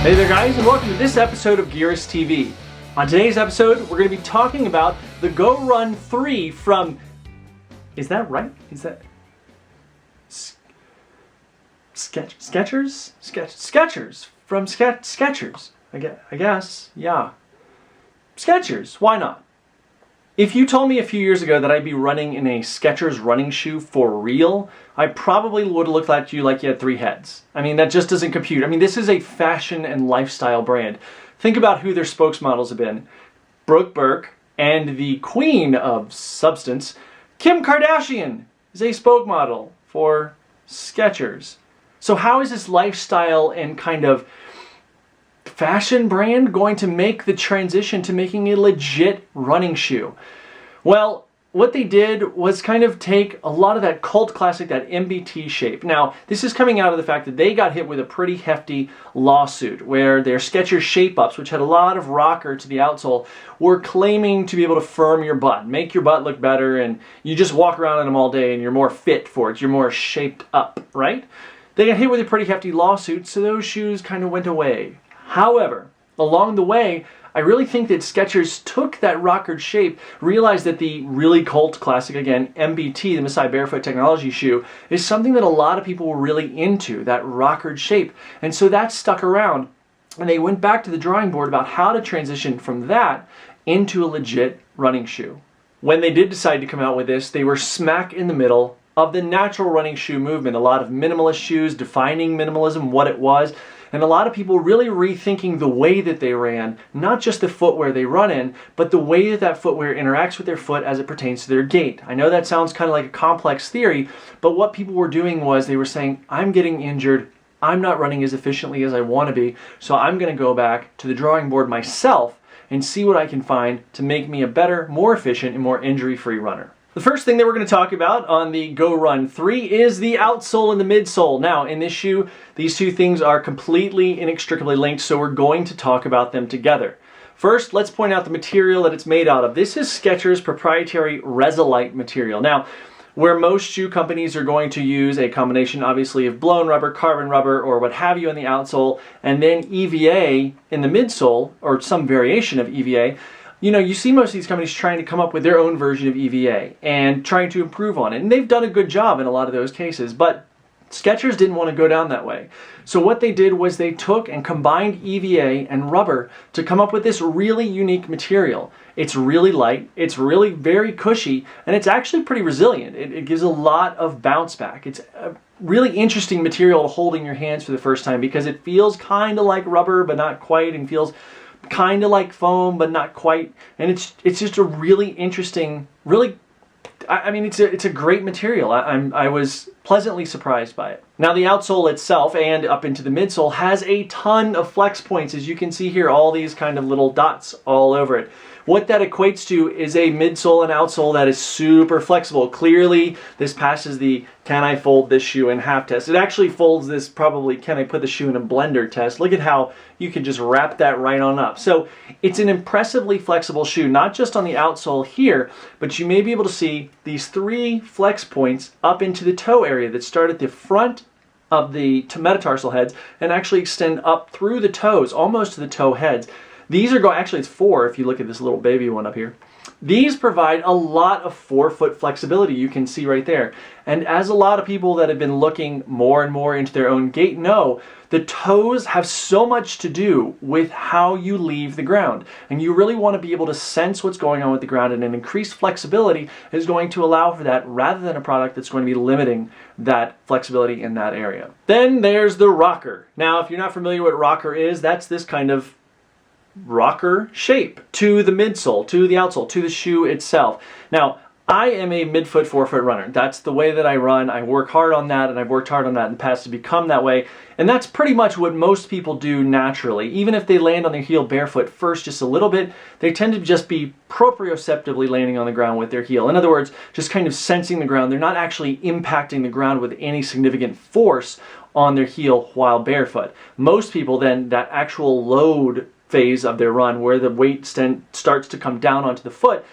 Hey there guys, and welcome to this episode of Gearus TV. On today's episode, we're going to be talking about the Gorun 3 from... Is that right? Is that... Skechers? Skechers. From Skechers. I guess. Yeah. Skechers. Why not? If you told me a few years ago that I'd be running in a Skechers running shoe for real, I probably would have looked at you like you had three heads. I mean, that just doesn't compute. I mean, this is a fashion and lifestyle brand. Think about who their spokesmodels have been. Brooke Burke and the queen of substance, Kim Kardashian, is a spokesmodel for Skechers. So how is this lifestyle and kind of fashion brand going to make the transition to making a legit running shoe? Well, what they did was kind of take a lot of that cult classic, that MBT shape. Now, this is coming out of the fact that they got hit with a pretty hefty lawsuit where their Skechers shape-ups, which had a lot of rocker to the outsole, were claiming to be able to firm your butt, make your butt look better, and you just walk around in them all day and you're more fit for it. You're more shaped up, right? They got hit with a pretty hefty lawsuit, so those shoes kind of went away. However, along the way, I really think that Skechers took that rockered shape, realized that the really cult classic, again, MBT, the Messiah Barefoot Technology shoe, is something that a lot of people were really into, that rockered shape. And so that stuck around, and they went back to the drawing board about how to transition from that into a legit running shoe. When they did decide to come out with this, they were smack in the middle of the natural running shoe movement. A lot of minimalist shoes, defining minimalism, what it was, and a lot of people really rethinking the way that they ran, not just the footwear they run in, but the way that that footwear interacts with their foot as it pertains to their gait. I know that sounds kind of like a complex theory, but what people were doing was they were saying, I'm getting injured, I'm not running as efficiently as I want to be, so I'm going to go back to the drawing board myself and see what I can find to make me a better, more efficient, and more injury-free runner. The first thing that we're going to talk about on the Gorun 3 is the outsole and the midsole. Now, in this shoe, these two things are completely inextricably linked, so we're going to talk about them together. First, let's point out the material that it's made out of. This is Skechers' proprietary Resilite material. Now, where most shoe companies are going to use a combination, obviously, of blown rubber, carbon rubber, or what have you in the outsole, and then EVA in the midsole, or some variation of EVA, you know, you see most of these companies trying to come up with their own version of EVA and trying to improve on it. And they've done a good job in a lot of those cases, but Skechers didn't want to go down that way. So what they did was they took and combined EVA and rubber to come up with this really unique material. It's really light, it's really very cushy, and it's actually pretty resilient. It gives a lot of bounce back. It's a really interesting material to hold in your hands for the first time because it feels kind of like rubber, but not quite, and feels kind of like foam, but not quite. And it's just a really interesting, really, I mean, it's a great material. I was pleasantly surprised by it. Now, the outsole itself and up into the midsole has a ton of flex points. As you can see here, all these kind of little dots all over it. What that equates to is a midsole and outsole that is super flexible. Clearly, this passes the can I fold this shoe in half test. It actually folds this probably can I put the shoe in a blender test. Look at how you can just wrap that right on up. So it's an impressively flexible shoe, not just on the outsole here, but you may be able to see these three flex points up into the toe area that start at the front of the metatarsal heads and actually extend up through the toes, almost to the toe heads. These are actually it's four if you look at this little baby one up here. These provide a lot of forefoot flexibility, you can see right there. And as a lot of people that have been looking more and more into their own gait know, the toes have so much to do with how you leave the ground. And you really want to be able to sense what's going on with the ground, and an increased flexibility is going to allow for that rather than a product that's going to be limiting that flexibility in that area. Then there's the rocker. Now, if you're not familiar with what rocker is, that's this kind of rocker shape to the midsole, to the outsole, to the shoe itself. Now, I am a midfoot, forefoot runner. That's the way that I run. I work hard on that, and I've worked hard on that in the past to become that way. And that's pretty much what most people do naturally. Even if they land on their heel barefoot first just a little bit, they tend to just be proprioceptively landing on the ground with their heel. In other words, just kind of sensing the ground. They're not actually impacting the ground with any significant force on their heel while barefoot. Most people then, that actual load phase of their run where the weight starts to come down onto the foot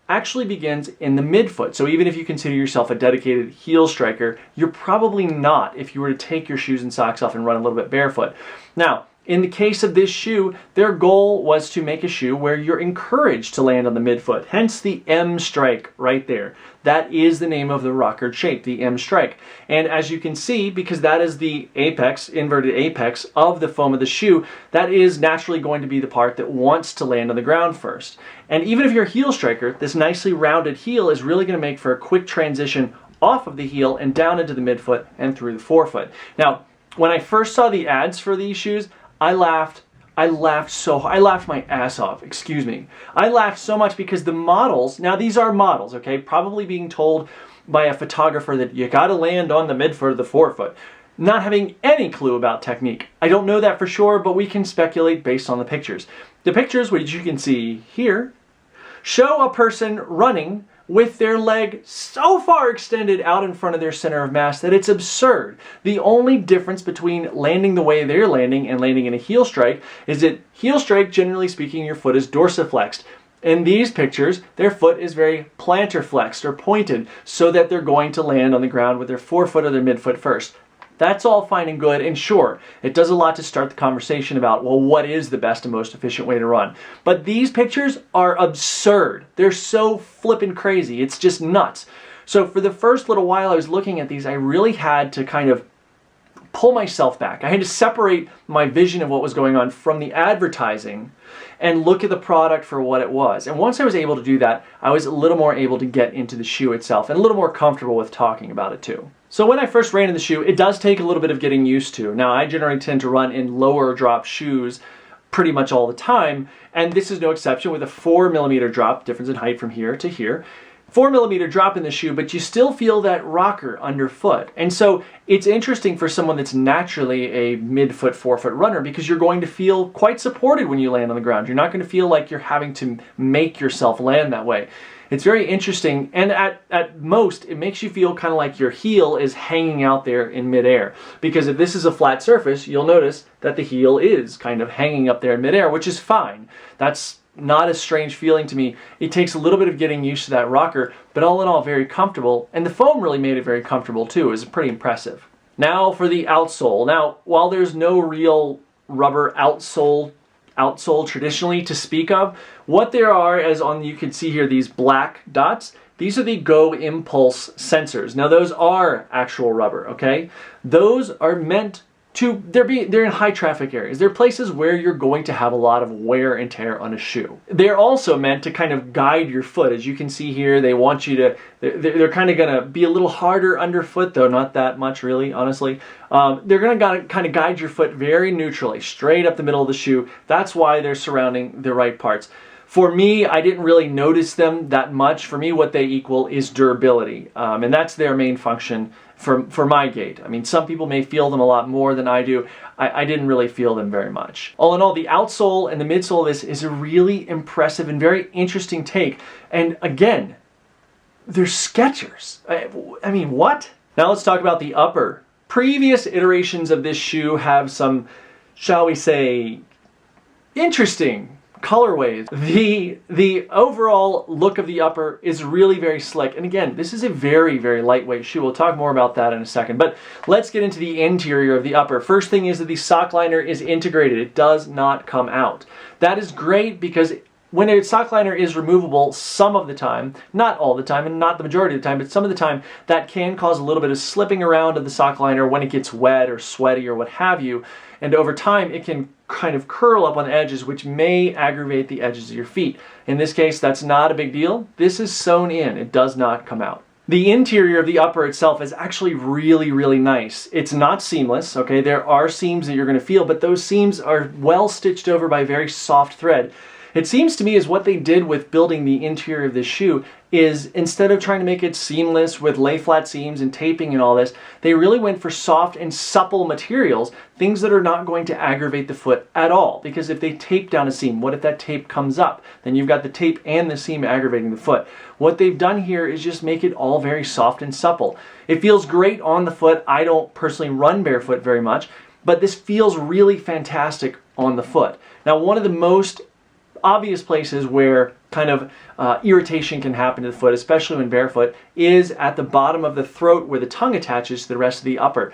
actually begins in the midfoot. So even if you consider yourself a dedicated heel striker, you're probably not if you were to take your shoes and socks off and run a little bit barefoot. Now, in the case of this shoe, their goal was to make a shoe where you're encouraged to land on the midfoot, hence the M strike right there. That is the name of the rocker shape, the M strike. And as you can see, because that is the apex, inverted apex of the foam of the shoe, that is naturally going to be the part that wants to land on the ground first. And even if you're a heel striker, this nicely rounded heel is really going to make for a quick transition off of the heel and down into the midfoot and through the forefoot. Now, when I first saw the ads for these shoes, I laughed my ass off, excuse me. I laughed so much because the models, now these are models, okay, probably being told by a photographer that you gotta land on the midfoot or the forefoot, not having any clue about technique. I don't know that for sure, but we can speculate based on the pictures. The pictures, which you can see here, show a person running with their leg so far extended out in front of their center of mass that it's absurd. The only difference between landing the way they're landing and landing in a heel strike is that heel strike, generally speaking, your foot is dorsiflexed. In these pictures, their foot is very plantar flexed or pointed so that they're going to land on the ground with their forefoot or their midfoot first. That's all fine and good, and sure, it does a lot to start the conversation about, well, what is the best and most efficient way to run? But these pictures are absurd. They're so flippin' crazy. It's just nuts. So for the first little while I was looking at these, I really had to kind of pull myself back. I had to separate my vision of what was going on from the advertising and look at the product for what it was. And once I was able to do that, I was a little more able to get into the shoe itself and a little more comfortable with talking about it too. So when I first ran in the shoe, it does take a little bit of getting used to. Now, I generally tend to run in lower drop shoes pretty much all the time, and this is no exception with a 4mm drop, difference in height from here to here. 4mm drop in the shoe, but you still feel that rocker underfoot. And so it's interesting for someone that's naturally a midfoot, forefoot runner because you're going to feel quite supported when you land on the ground. You're not going to feel like you're having to make yourself land that way. It's very interesting, and at most, it makes you feel kind of like your heel is hanging out there in midair. Because if this is a flat surface, you'll notice that the heel is kind of hanging up there in midair, which is fine. That's not a strange feeling to me. It takes a little bit of getting used to that rocker, but all in all, very comfortable. And the foam really made it very comfortable too. It was pretty impressive. Now for the outsole. Now, while there's no real rubber outsole traditionally to speak of, what there are, as you can see here, these black dots, these are the Go Impulse sensors. Now those are actual rubber, okay? Those are meant to, they're in high traffic areas. They're places where you're going to have a lot of wear and tear on a shoe. They're also meant to kind of guide your foot. As you can see here, they want you to, they're kind of gonna be a little harder underfoot, though not that much really, honestly. They're gonna kind of guide your foot very neutrally, straight up the middle of the shoe. That's why they're surrounding the right parts. For me, I didn't really notice them that much. For me, what they equal is durability, and that's their main function for my gait. I mean, some people may feel them a lot more than I do. I didn't really feel them very much. All in all, the outsole and the midsole of this is a really impressive and very interesting take. And again, they're Skechers. I mean, what? Now let's talk about the upper. Previous iterations of this shoe have some, shall we say, interesting colorways. The overall look of the upper is really very slick. And again, this is a very, very lightweight shoe. We'll talk more about that in a second. But let's get into the interior of the upper. First thing is that the sock liner is integrated. It does not come out. That is great because when a sock liner is removable some of the time, not all the time and not the majority of the time, but some of the time, that can cause a little bit of slipping around of the sock liner when it gets wet or sweaty or what have you. And over time, it can kind of curl up on the edges, which may aggravate the edges of your feet. In this case, that's not a big deal. This is sewn in. It does not come out. The interior of the upper itself is actually really, really nice. It's not seamless, okay? There are seams that you're going to feel, but those seams are well stitched over by very soft thread. It seems to me as what they did with building the interior of this shoe is instead of trying to make it seamless with lay flat seams and taping and all this, they really went for soft and supple materials, things that are not going to aggravate the foot at all. Because if they tape down a seam, what if that tape comes up? Then you've got the tape and the seam aggravating the foot. What they've done here is just make it all very soft and supple. It feels great on the foot. I don't personally run barefoot very much, but this feels really fantastic on the foot. Now, one of the most obvious places where kind of irritation can happen to the foot, especially when barefoot, is at the bottom of the throat where the tongue attaches to the rest of the upper.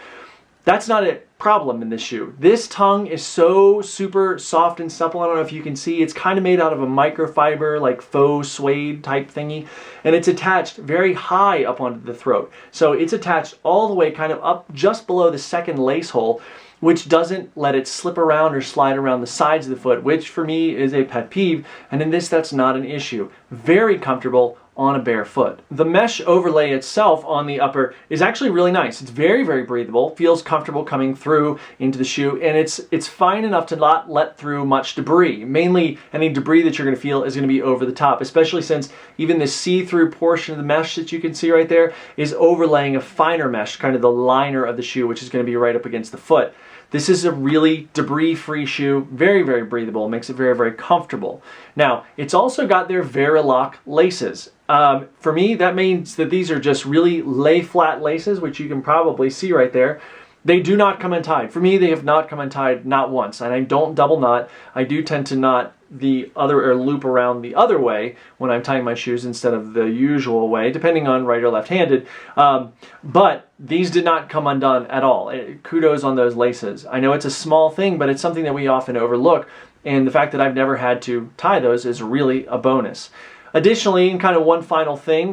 That's not problem in this shoe. This tongue is so super soft and supple. I don't know if you can see, it's kind of made out of a microfiber, like faux suede type thingy, and it's attached very high up onto the throat. So it's attached all the way kind of up just below the second lace hole, which doesn't let it slip around or slide around the sides of the foot, which for me is a pet peeve, and in this that's not an issue. Very comfortable on a bare foot. The mesh overlay itself on the upper is actually really nice. It's very, very breathable, feels comfortable coming through into the shoe, and it's fine enough to not let through much debris. Mainly any debris that you're going to feel is going to be over the top, especially since even the see-through portion of the mesh that you can see right there is overlaying a finer mesh, kind of the liner of the shoe, which is going to be right up against the foot. This is a really debris-free shoe, very, very breathable, makes it very, very comfortable. Now, it's also got their Verilock laces. For me, that means that these are just really lay-flat laces, which you can probably see right there. They do not come untied. For me, they have not come untied, not once, and I don't double knot. I do tend to knot the other, or loop around the other way when I'm tying my shoes instead of the usual way, depending on right or left-handed. But these did not come undone at all. Kudos on those laces. I know it's a small thing, but it's something that we often overlook, and the fact that I've never had to tie those is really a bonus. Additionally, and kind of one final thing,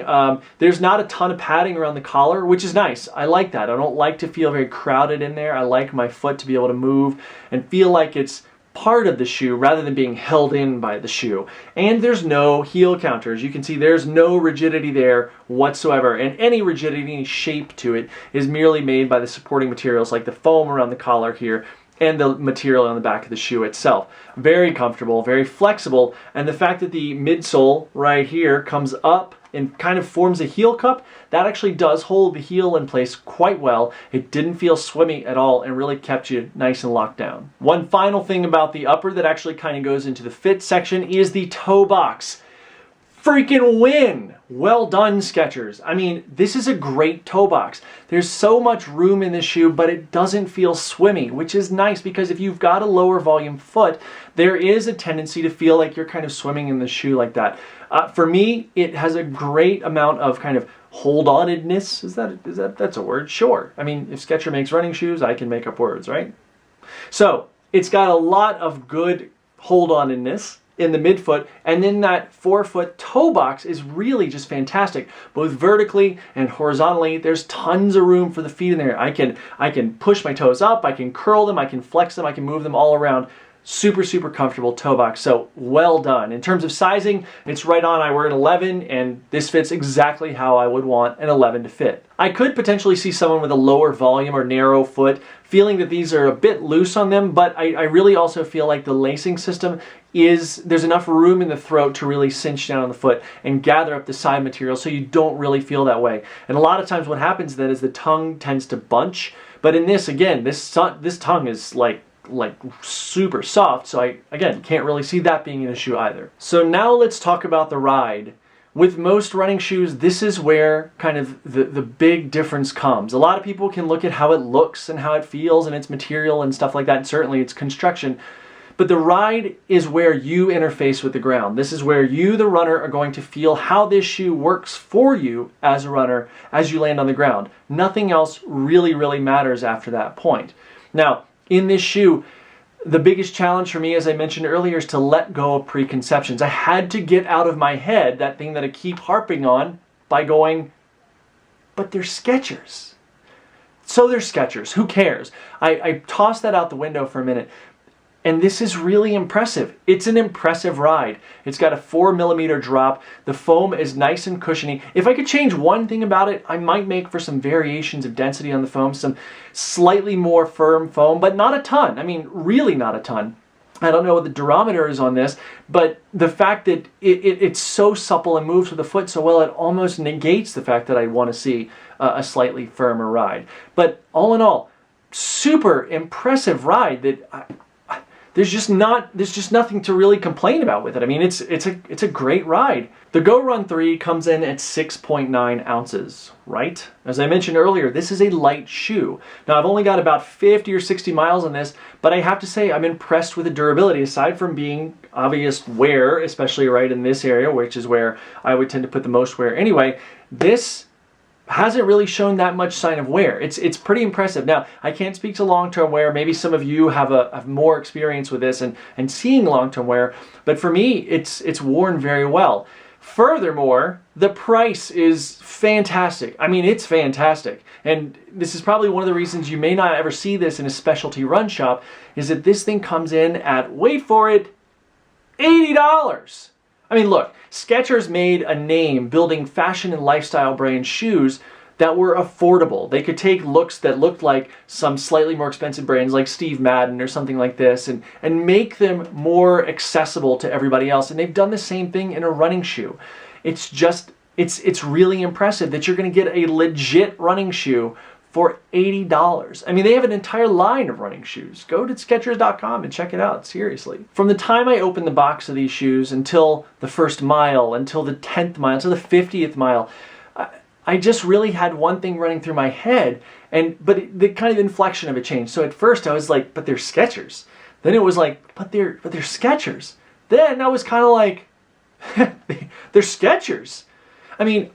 there's not a ton of padding around the collar, which is nice. I like that. I don't like to feel very crowded in there. I like my foot to be able to move and feel like it's part of the shoe rather than being held in by the shoe. And there's no heel counters. You can see there's no rigidity there whatsoever, and any rigidity, any shape to it is merely made by the supporting materials like the foam around the collar here and the material on the back of the shoe itself. Very comfortable, very flexible, and the fact that the midsole right here comes up and kind of forms a heel cup, that actually does hold the heel in place quite well. It didn't feel swimmy at all and really kept you nice and locked down. One final thing about the upper that actually kind of goes into the fit section is the toe box. Freaking win! Well done, Skechers. I mean, this is a great toe box. There's so much room in this shoe, but it doesn't feel swimmy, which is nice because if you've got a lower volume foot, there is a tendency to feel like you're kind of swimming in the shoe like that. For me, it has a great amount of kind of hold-onedness. That's a word? Sure. I mean, if Skechers makes running shoes, I can make up words, right? So, it's got a lot of good hold-onedness in the midfoot, and then that forefoot toe box is really just fantastic, both vertically and horizontally. There's tons of room for the feet in there. I can push my toes up, I can curl them, I can flex them, I can move them all around. Super, super comfortable toe box, so well done. In terms of sizing, it's right on. I wear an 11, and this fits exactly how I would want an 11 to fit. I could potentially see someone with a lower volume or narrow foot feeling that these are a bit loose on them, but I really also feel like the lacing system there's enough room in the throat to really cinch down on the foot and gather up the side material so you don't really feel that way. And a lot of times what happens then is the tongue tends to bunch, but in this, again, this tongue is like super soft, so I, again, can't really see that being an issue either. So now let's talk about the ride. With most running shoes, this is where kind of the big difference comes. A lot of people can look at how it looks and how it feels and its material and stuff like that, and certainly its construction, but the ride is where you interface with the ground. This is where you, the runner, are going to feel how this shoe works for you as a runner as you land on the ground. Nothing else really, really matters after that point. Now, in this shoe, the biggest challenge for me, as I mentioned earlier, is to let go of preconceptions. I had to get out of my head that thing that I keep harping on by going, but they're Skechers. So they're Skechers. Who cares? I tossed that out the window for a minute. And this is really impressive. It's an impressive ride. It's got a 4mm drop. The foam is nice and cushiony. If I could change one thing about it, I might make for some variations of density on the foam, some slightly more firm foam, but not a ton. I mean, really not a ton. I don't know what the durometer is on this, but the fact that it's so supple and moves with the foot so well, it almost negates the fact that I want to see a slightly firmer ride. But all in all, super impressive ride that there's just nothing to really complain about with it. I mean, it's a great ride. The Gorun 3 comes in at 6.9 ounces, right? As I mentioned earlier, this is a light shoe. Now, I've only got about 50 or 60 miles on this, but I have to say I'm impressed with the durability, aside from being obvious wear, especially right in this area, which is where I would tend to put the most wear anyway. This hasn't really shown that much sign of wear. It's pretty impressive. Now, I can't speak to long-term wear. Maybe some of you have more experience with this and seeing long-term wear, but for me, it's worn very well. Furthermore, the price is fantastic. I mean, it's fantastic. And this is probably one of the reasons you may not ever see this in a specialty run shop, is that this thing comes in at, wait for it, $80. I mean, look, Skechers made a name building fashion and lifestyle brand shoes that were affordable. They could take looks that looked like some slightly more expensive brands like Steve Madden or something like this and make them more accessible to everybody else. And they've done the same thing in a running shoe. It's just, it's really impressive that you're going to get a legit running shoe for $80. I mean, they have an entire line of running shoes. Go to Skechers.com and check it out, seriously. From the time I opened the box of these shoes until the first mile, until the 10th mile, until the 50th mile, I just really had one thing running through my head, but the kind of inflection of it changed. So at first I was like, but they're Skechers. Then it was like, but they're Skechers. Then I was kind of like, they're Skechers. I mean,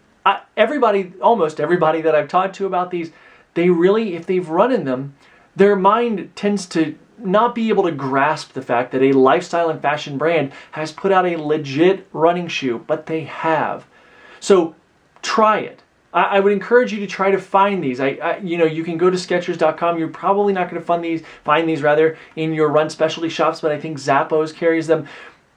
almost everybody that I've talked to about these, they really, if they've run in them, their mind tends to not be able to grasp the fact that a lifestyle and fashion brand has put out a legit running shoe, but they have. So try it. I would encourage you to try to find these. You can go to Skechers.com. You're probably not going to find these in your run specialty shops, but I think Zappos carries them.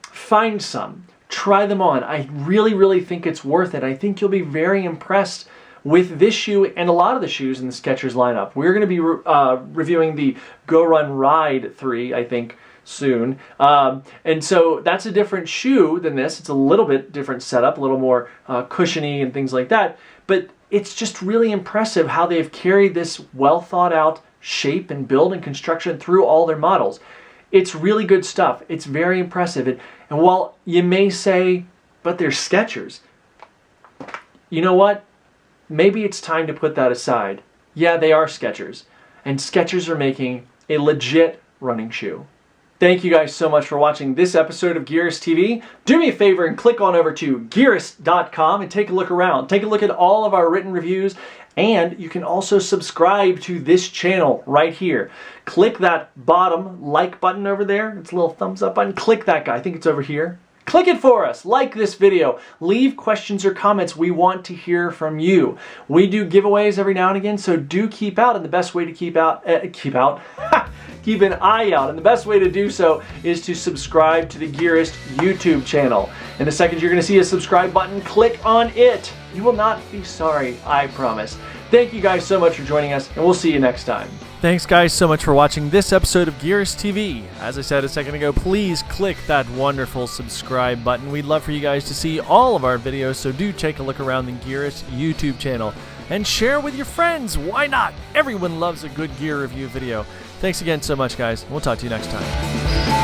Find some. Try them on. I really, really think it's worth it. I think you'll be very impressed with this shoe and a lot of the shoes in the Skechers lineup. We're going to be reviewing the Gorun Ride 3, I think, soon. And so that's a different shoe than this. It's a little bit different setup, a little more cushiony and things like that. But it's just really impressive how they've carried this well thought out shape and build and construction through all their models. It's really good stuff. It's very impressive. And while you may say, but they're Skechers, you know what? Maybe it's time to put that aside. Yeah, they are Skechers. And Skechers are making a legit running shoe. Thank you guys so much for watching this episode of Gearist TV. Do me a favor and click on over to Gearist.com and take a look around. Take a look at all of our written reviews, and you can also subscribe to this channel right here. Click that bottom like button over there. It's a little thumbs up button. Click that guy. I think it's over here. Click it for us. Like this video. Leave questions or comments. We want to hear from you. We do giveaways every now and again, so do keep out. And the best way to keep an eye out. And the best way to do so is to subscribe to the Gearist YouTube channel. And the second you're going to see a subscribe button, click on it. You will not be sorry, I promise. Thank you guys so much for joining us, and we'll see you next time. Thanks guys so much for watching this episode of Gearist TV. As I said a second ago, please click that wonderful subscribe button. We'd love for you guys to see all of our videos, so do take a look around the Gearist YouTube channel. And share with your friends. Why not? Everyone loves a good gear review video. Thanks again so much, guys. We'll talk to you next time.